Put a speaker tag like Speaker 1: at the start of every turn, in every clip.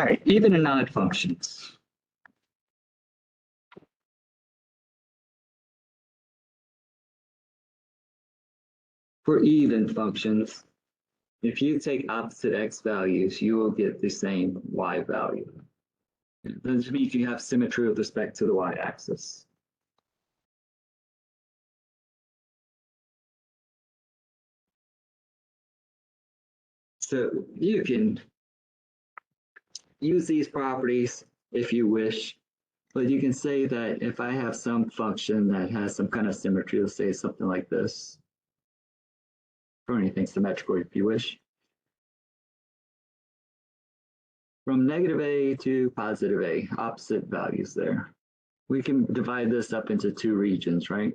Speaker 1: All right, even and odd functions. For even functions, if you take opposite x values, you will get the same y value. This means you have symmetry with respect to the y-axis. So you can use these properties if you wish, but you can say that if I have some function that has some kind of symmetry, let's say something like this, or anything symmetrical if you wish, from negative a to positive a, opposite values there. We can divide this up into two regions, right?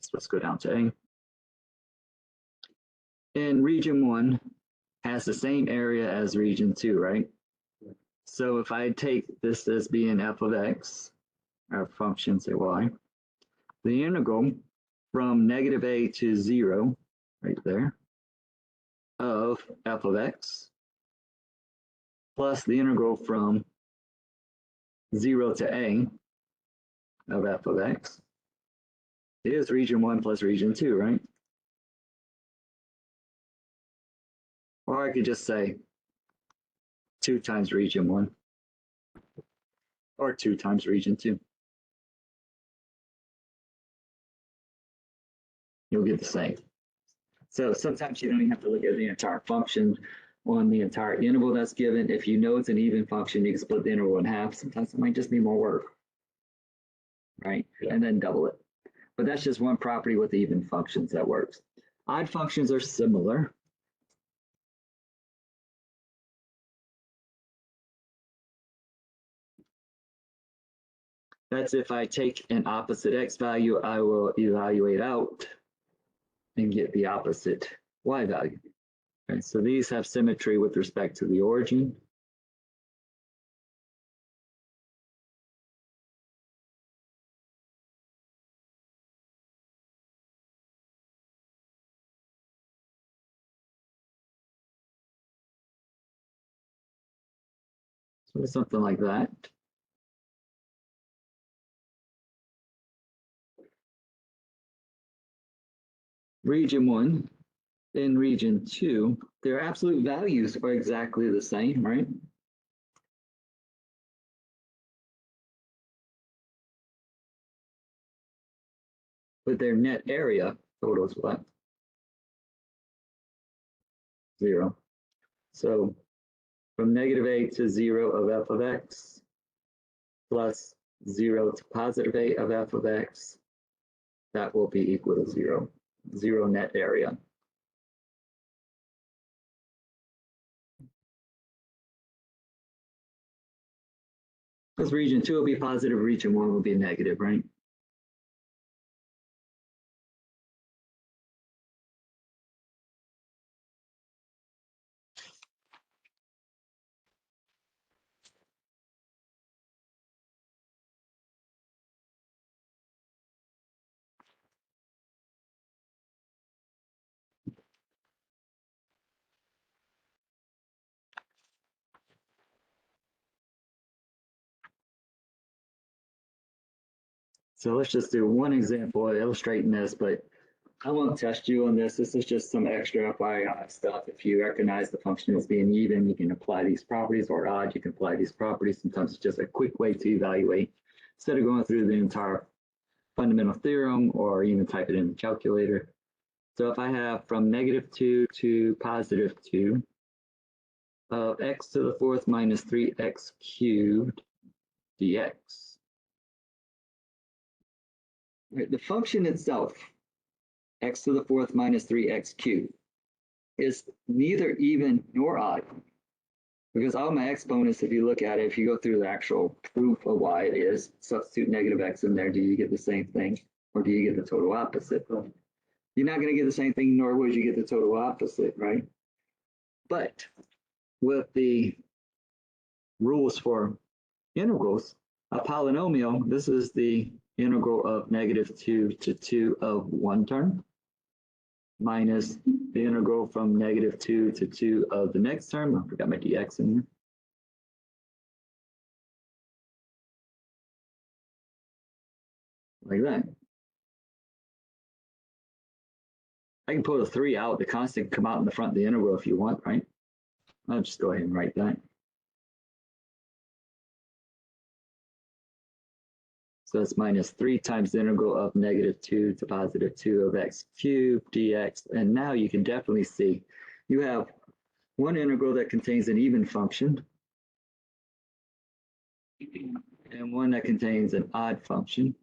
Speaker 1: So let's go down to A. And region 1 has the same area as region 2, right? So if I take this as being f of x, our function, say y, the integral from negative a to 0, right there, of f of x, plus the integral from 0 to a of f of x, is region 1 plus region 2, right? Or I could just say 2 times region 1, or 2 times region 2. You'll get the same. So sometimes you don't even have to look at the entire function on the entire interval that's given. If you know it's an even function, you can split the interval in half. Sometimes it might just be more work, right? Yeah. And then double it. But that's just one property with even functions that works. Odd functions are similar. That's if I take an opposite x value, I will evaluate out and get the opposite y value. Okay, so these have symmetry with respect to the origin. So something like that. Region 1 and region 2, their absolute values are exactly the same, right? But their net area total is what? 0. So from negative a to 0 of f of x plus 0 to positive a of f of x, that will be equal to 0. 0 net area. Because region 2 will be positive, region 1 will be negative, right? So let's just do one example illustrating this, but I won't test you on this. This is just some extra FYI stuff. If you recognize the function as being even, you can apply these properties, or odd, you can apply these properties. Sometimes it's just a quick way to evaluate instead of going through the entire fundamental theorem or even type it in the calculator. So if I have from negative 2 to positive 2 of x to the fourth minus 3x cubed dx. The function itself, x to the fourth minus 3x cubed, is neither even nor odd, because all my exponents, if you look at it, if you go through the actual proof of why it is, substitute negative x in there, do you get the same thing, or do you get the total opposite? You're not going to get the same thing, nor would you get the total opposite, right? But with the rules for integrals, a polynomial, this is the integral of negative 2 to 2 of one term. minus the integral from -2 to 2 of the next term. I forgot my dx in there. Like that. I can pull the 3 out. The constant can come out in the front of the integral if you want, right? I'll just go ahead and write that. So that's minus 3 times the integral of -2 to +2 of x cubed dx. And now you can definitely see you have one integral that contains an even function and one that contains an odd function.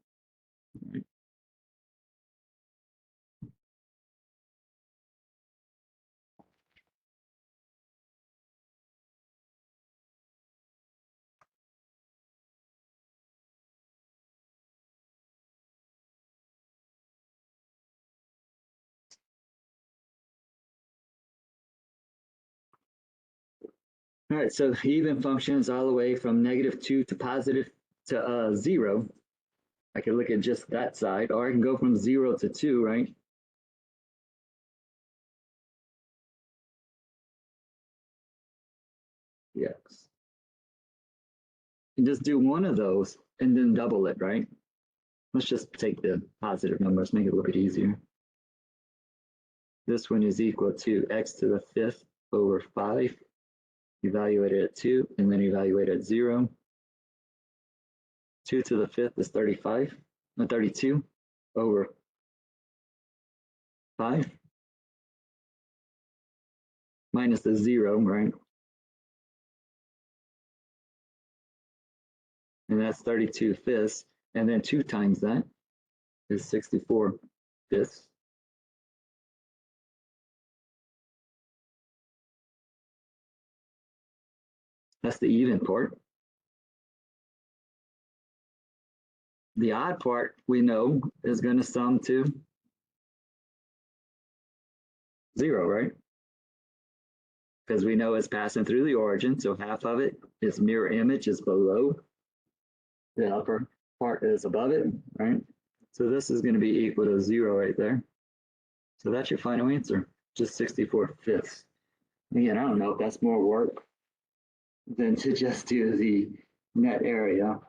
Speaker 1: All right, so even functions all the way from -2 to positive to 0. I can look at just that side, or I can go from 0 to 2, right? Yes. And just do one of those and then double it, right? Let's just take the positive numbers, make it a little bit easier. This one is equal to x to the 5th over 5. Evaluate it at 2, and then evaluate at 0. 2 to the 5th is 35, no, 32 over 5. Minus the 0, right? And that's 32 fifths. And then 2 times that is 64 fifths. That's the even part. The odd part we know is going to sum to 0, right? Because we know it's passing through the origin, so half of it, its mirror image is below. The upper part is above it, right? So this is going to be equal to 0 right there. So that's your final answer, just 64 fifths. Again, I don't know if that's more work than to just do the net area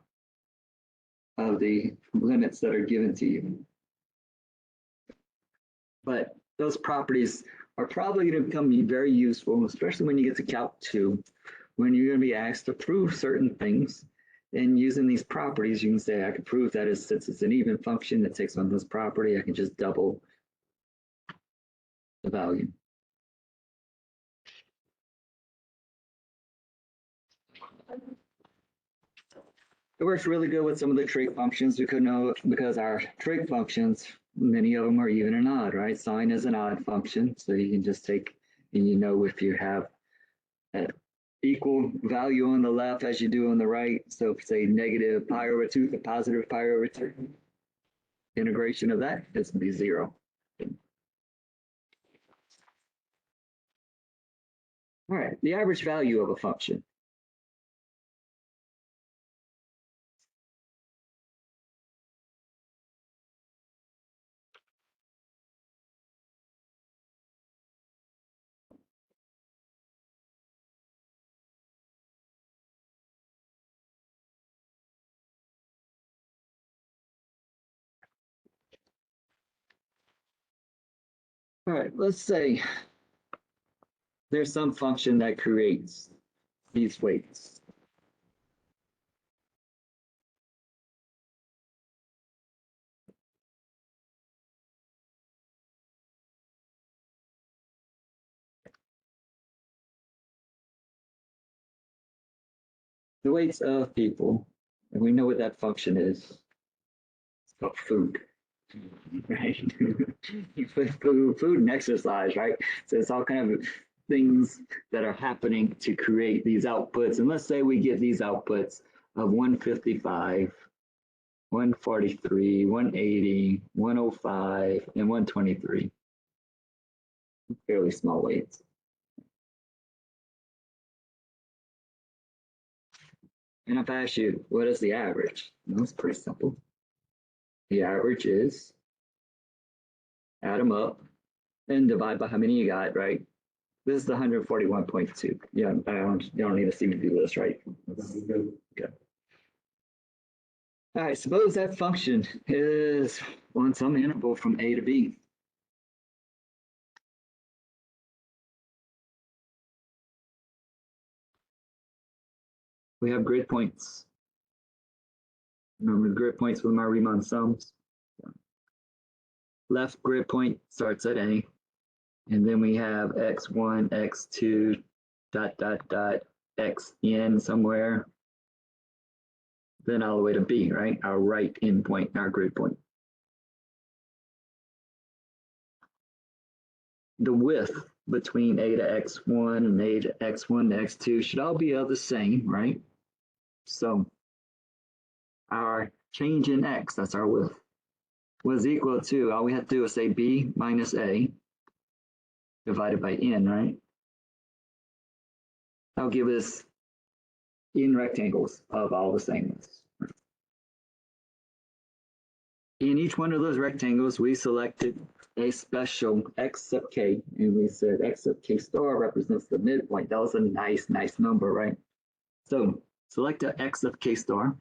Speaker 1: of the limits that are given to you. But those properties are probably going to become very useful, especially when you get to Calc 2, when you're going to be asked to prove certain things. And using these properties, you can say, I can prove that since it's an even function that takes on this property, I can just double the value. It works really good with some of the trig functions. We could know because our trig functions, many of them are even and odd, right? Sine is an odd function, so you can just take, and you know if you have an equal value on the left as you do on the right. So if say negative pi over 2 to positive pi over 2, integration of that is going to be 0. All right, the average value of a function. All right, let's say there's some function that creates these weights. The weights of people, and we know what that function is. It's called food, right? Food and exercise, right? So it's all kind of things that are happening to create these outputs. And let's say we get these outputs of 155, 143, 180, 105, and 123. Fairly small weights. And if I ask you, what is the average? No, it's pretty simple. The average is, add them up, and divide by how many you got, right? This is the 141.2. Yeah, you don't need to see me do this, right? Okay. All right, suppose that function is on some interval from A to B. We have grid points. Remember the grid points with my Riemann sums. Left grid point starts at A, and then we have x1, x2, dot, dot, dot, xn somewhere, then all the way to B, right? Our right endpoint, our grid point. The width between A to x1 and A to x1 to x2 should all be the same, right? So our change in x, that's our width, was equal to, all we have to do is say B minus A divided by n, right? That'll give us n rectangles of all the sameness. In each one of those rectangles, we selected a special x sub k, and we said x sub k star represents the midpoint. That was a nice number, right? So select a x of k star.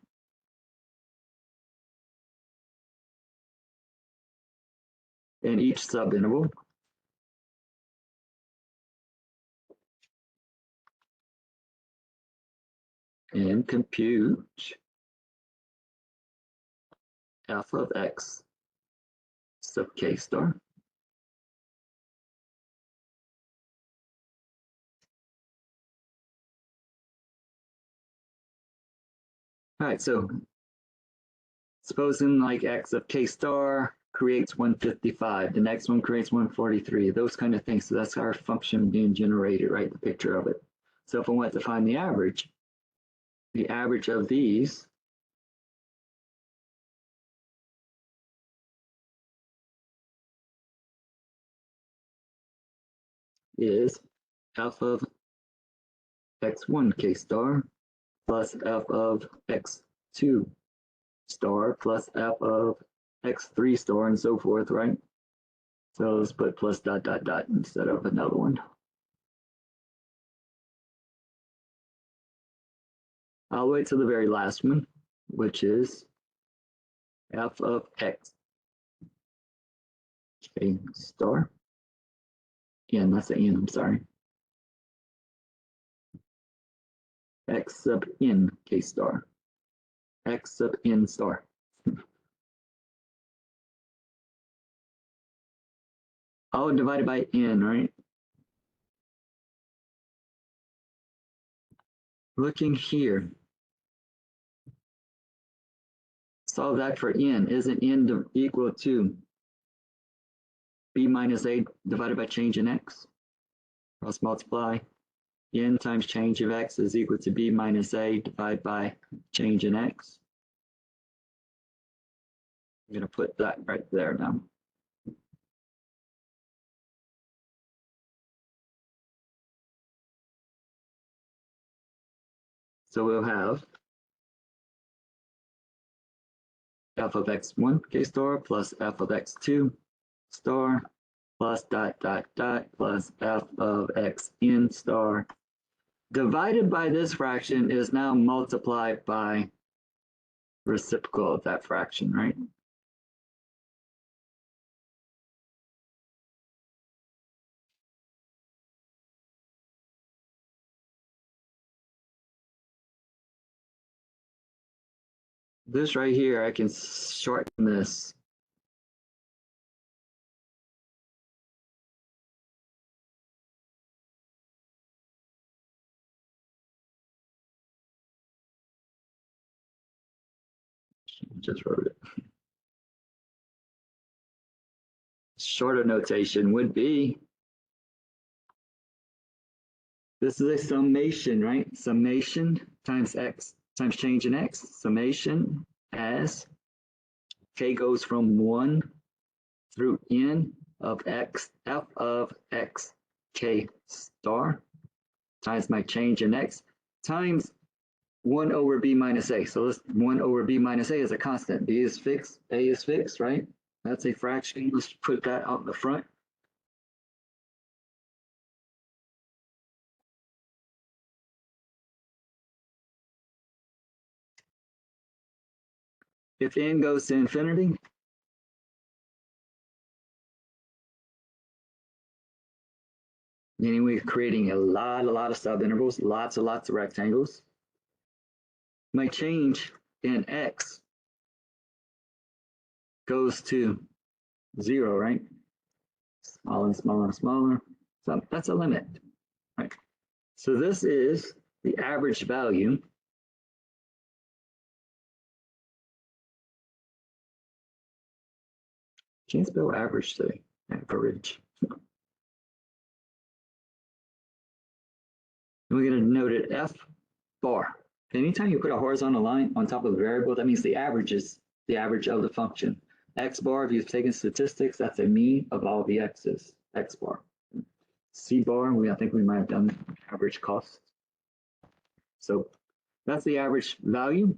Speaker 1: In each subinterval. And compute f of x sub k star. All right, so supposing like x of k star creates 155, the next one creates 143, those kind of things. So that's our function being generated, right? The picture of it. So if I want to find the average of these is f of x1 k star plus f of x2 star plus f of x3 star and so forth, right? So let's put plus dot dot dot instead of another one. I'll wait to the very last one, which is f of x k star. N, that's an N, I'm sorry. X sub n k star. X sub n star. All divided by n, right? Looking here. Solve that for n. Isn't n equal to b minus a divided by change in x? Let's multiply. N times change of x is equal to b minus a divided by change in x. I'm going to put that right there now. So we'll have f of x1 k star plus f of x2 star plus dot dot dot plus f of xn star divided by this fraction is now multiplied by reciprocal of that fraction, right? This right here, I can shorten this. Just wrote it. Shorter notation would be, this is a summation, right? Summation times x times change in x. Summation as k goes from 1 through n of x, f of x k star times my change in x times 1 over b minus a. So this 1 over b minus a is a constant. B is fixed, a is fixed, right? That's a fraction. Let's put that out in the front. if n goes to infinity, meaning we're creating a lot of subintervals, lots of rectangles. My change in x goes to 0, right? Smaller and smaller and smaller. So that's a limit, right? So this is the average value can't spell average today. Average. We're going to note it F bar. Anytime you put a horizontal line on top of a variable, that means the average is the average of the function. X bar, if you've taken statistics, that's a mean of all the x's. X bar. C bar, I think we might have done average cost. So that's the average value,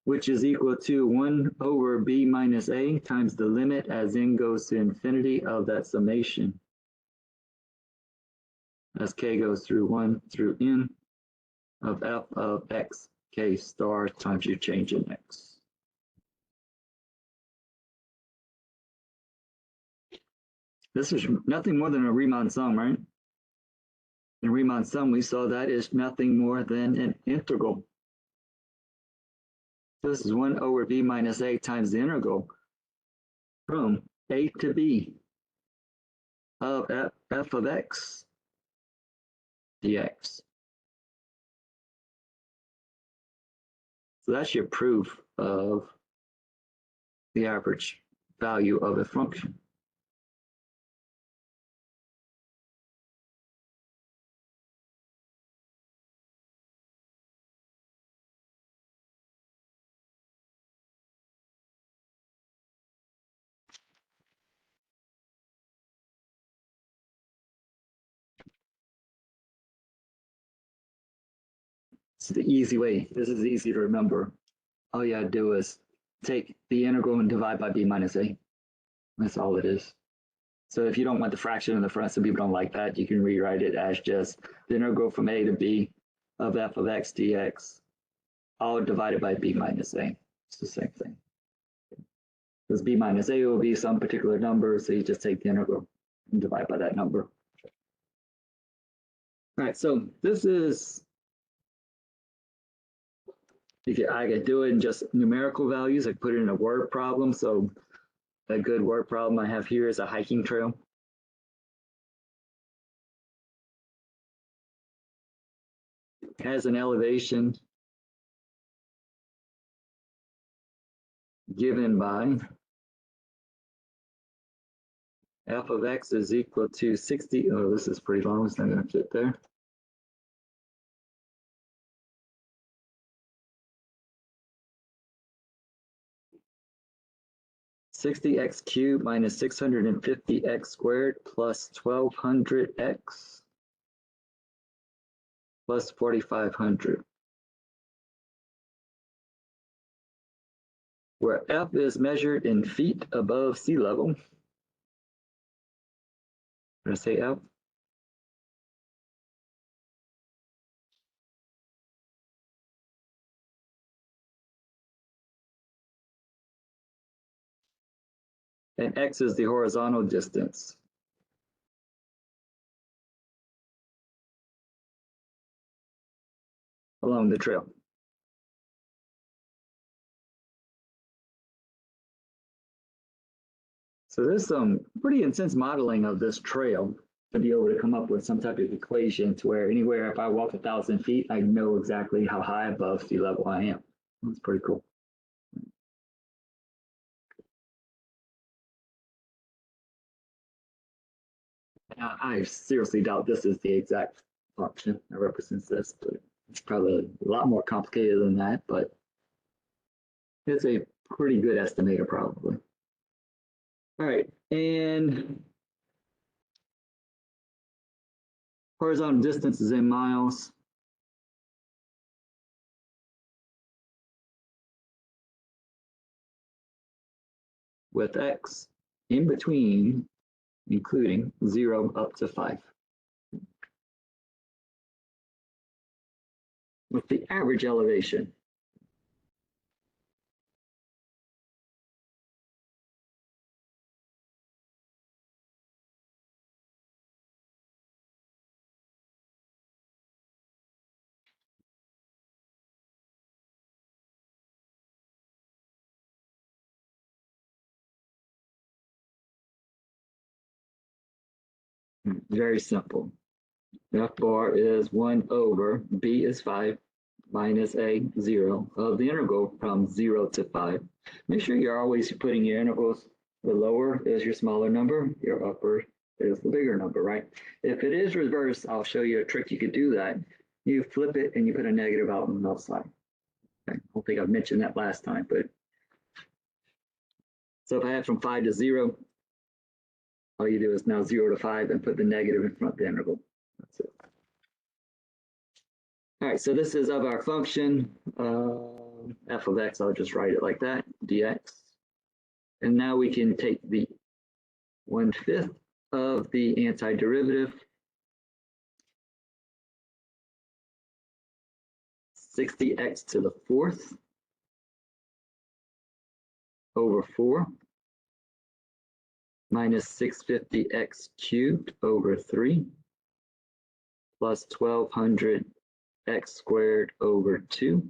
Speaker 1: which is equal to 1 over b minus a times the limit as n goes to infinity of that summation. As k goes through 1 through n of f of x k star times your change in x. This is nothing more than a Riemann sum, right? In Riemann sum, we saw that is nothing more than an integral. This is 1 over b minus a times the integral from a to b of f of x dx. So that's your proof of the average value of a function. It's the easy way. This is easy to remember. All you gotta do is take the integral and divide by b minus a. That's all it is. So if you don't want the fraction in the front, some people don't like that, you can rewrite it as just the integral from a to b of f of x dx, all divided by b minus a. It's the same thing. Because b minus a will be some particular number, so you just take the integral and divide by that number. All right, so this is, I could do it in just numerical values. I could put it in a word problem. So a good word problem I have here is a hiking trail. It has an elevation given by f of x is equal to 60. Oh, this is pretty long. It's not going to fit there. $60x cubed minus 650x squared plus 1200x plus 4500. Where f is measured in feet above sea level. Did I say f? And x is the horizontal distance along the trail. So there's some pretty intense modeling of this trail to be able to come up with some type of equation to where anywhere if I walk 1,000 feet, I know exactly how high above sea level I am. That's pretty cool. I seriously doubt this is the exact function that represents this, but it's probably a lot more complicated than that, but it's a pretty good estimator probably. All right, and horizontal distance is in miles. With x in between, including 0 up to 5. With the average elevation. Very simple. F bar is 1 over b is 5 minus a 0 of the integral from 0 to 5. Make sure you're always putting your integrals, the lower is your smaller number, your upper is the bigger number, right? If it is reversed, I'll show you a trick you could do that. You flip it and you put a negative out on the outside. Okay. I don't think I've mentioned that last time, but so if I have from 5 to 0, all you do is now 0 to 5 and put the negative in front of the integral. That's it. All right, so this is of our function, f of x, I'll just write it like that, dx. And now we can take the 1/5 of the antiderivative, 60x to the 4th over 4 minus 650x cubed over 3 plus 1200 x squared over 2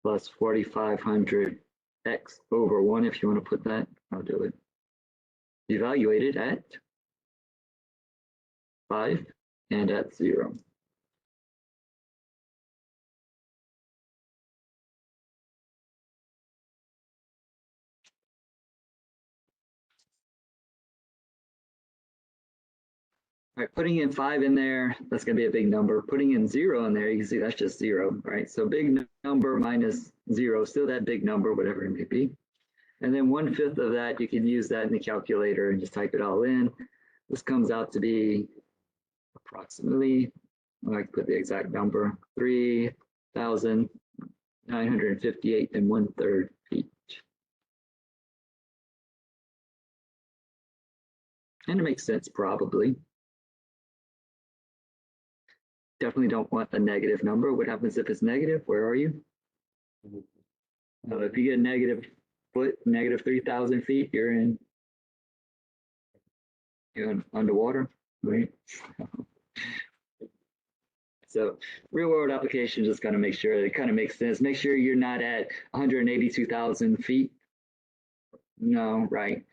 Speaker 1: plus 4500 x over 1, if you want to put that, I'll do it. Evaluated at 5 and at 0. All right, putting in 5 in there, that's going to be a big number. Putting in 0 in there, you can see that's just 0, right? So big number minus 0, still that big number, whatever it may be. And then 1/5 of that, you can use that in the calculator and just type it all in. This comes out to be approximately, I can put the exact number, 3,958 and 1/3 feet. And it makes sense, probably. Definitely don't want a negative number. What happens if it's negative? Where are you? If you get a negative foot, negative 3,000 feet, you're underwater, right? So real world application, just gotta make sure it kind of makes sense. Make sure you're not at 182,000 feet. No, right.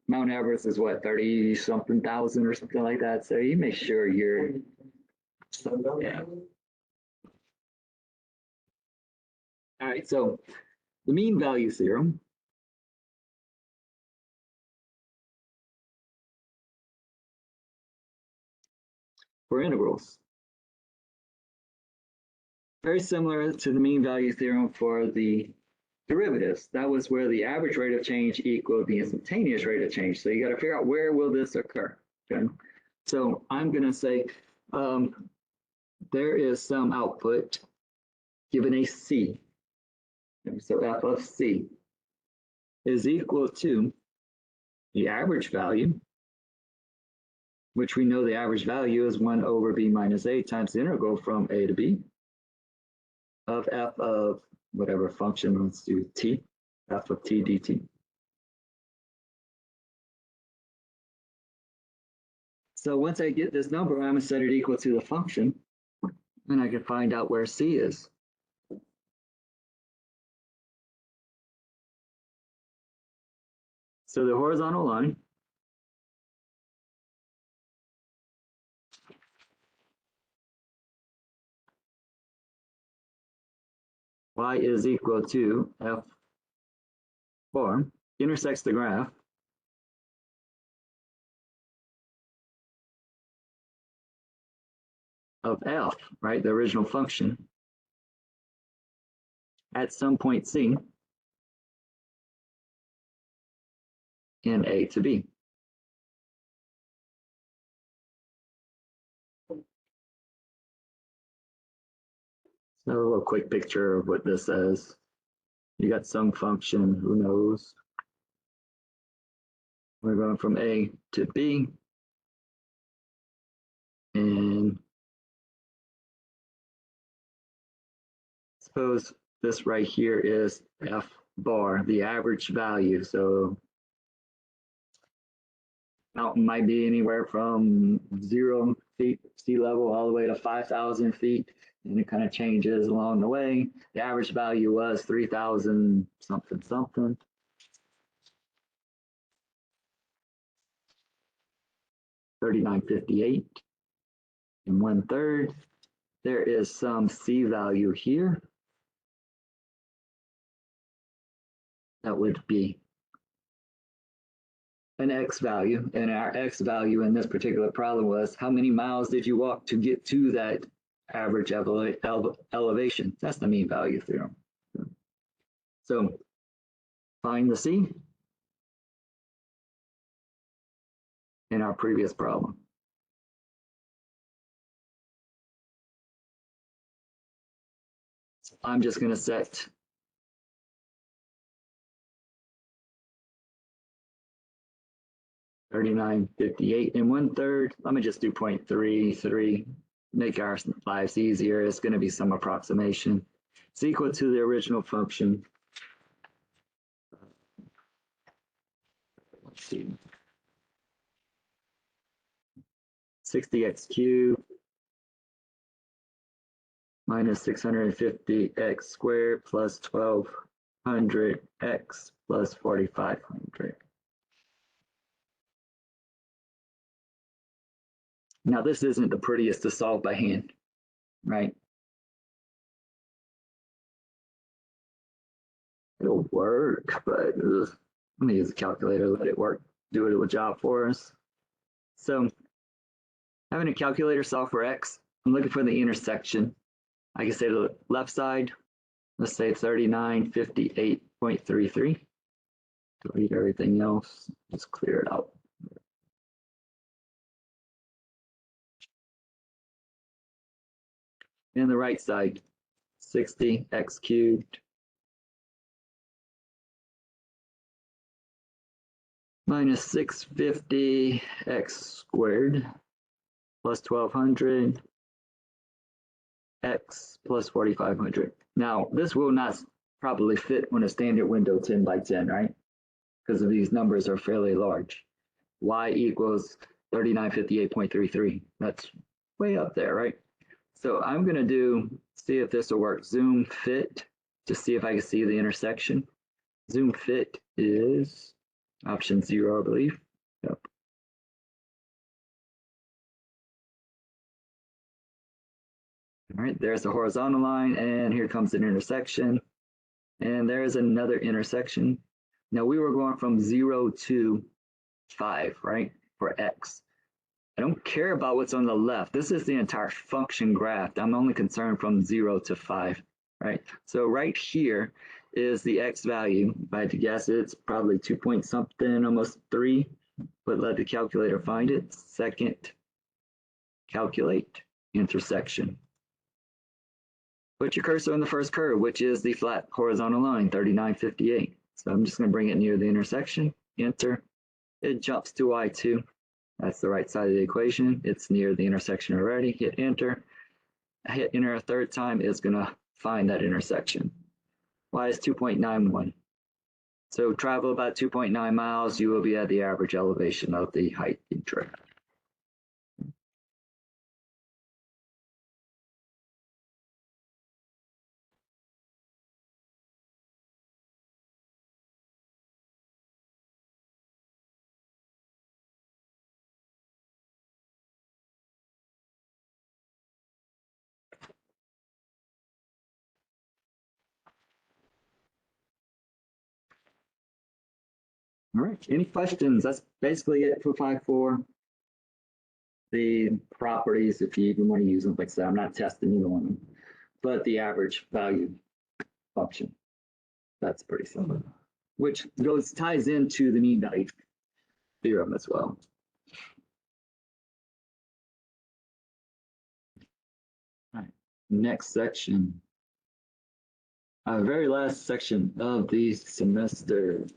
Speaker 1: Mount Everest is what, 30 something thousand or something like that. So you make sure you're, yeah. All right, so the mean value theorem. For integrals. Very similar to the mean value theorem for the derivatives. That was where the average rate of change equaled the instantaneous rate of change. So you got to figure out where will this occur. Okay. So I'm going to say there is some output given a C. So f of C is equal to the average value, which we know the average value is 1 over b minus a times the integral from a to b of f of whatever function, let's do t, f of t dt. So once I get this number, I'm going to set it equal to the function, and I can find out where c is. So the horizontal line y is equal to f bar intersects the graph of f, right, the original function, at some point c in a to b. So a little quick picture of what this says. You got some function, who knows? We're going from A to B. And suppose this right here is F bar, the average value. So mountain might be anywhere from 0 feet sea level all the way to 5,000 feet. And it kind of changes along the way. The average value was 3,000 something something. 3958 and 1/3. There is some C value here. That would be an X value. And our X value in this particular problem was how many miles did you walk to get to that average elevation? That's the mean value theorem. So find the C in our previous problem. I'm just going to set $39.58 and 1/3. Let me just do 0.33. Make our lives easier. It's going to be some approximation. It's equal to the original function. Let's see. 60x cubed minus 650x squared plus 1200x plus 4500. Now this isn't the prettiest to solve by hand, right? It'll work, but let me use a calculator, let it work, do a job for us. So having a calculator solve for x, I'm looking for the intersection. I can say the left side, let's say 3958.33. Delete everything else, just clear it out. And the right side, 60x cubed minus 650x squared plus 1200 x plus 4500. Now, this will not probably fit on a standard window 10 by 10, right? Because these numbers are fairly large. Y equals 3958.33. That's way up there, right? So I'm going to see if this will work. Zoom fit to see if I can see the intersection. Zoom fit is option 0, I believe. Yep. All right, there's the horizontal line, and here comes an intersection. And there's another intersection. Now we were going from 0 to 5, right, for x. I don't care about what's on the left. This is the entire function graph. I'm only concerned from 0 to 5, right? So right here is the x value. If I had to guess, it's probably 2 point something, almost 3, but let the calculator find it. Second, calculate intersection. Put your cursor on the first curve, which is the flat horizontal line, 3958. So I'm just going to bring it near the intersection, enter. It jumps to y2. That's the right side of the equation. It's near the intersection already. Hit enter. Hit enter a third time, it's going to find that intersection. Y is 2.91. So travel about 2.9 miles, you will be at the average elevation of the hiking trail. All right, any questions? That's basically it for 5.4. The properties, if you even want to use them, like I said, I'm not testing either one of them, but the average value function. That's pretty simple, which ties into the mean value theorem as well. All right, next section. Very last section of the semester.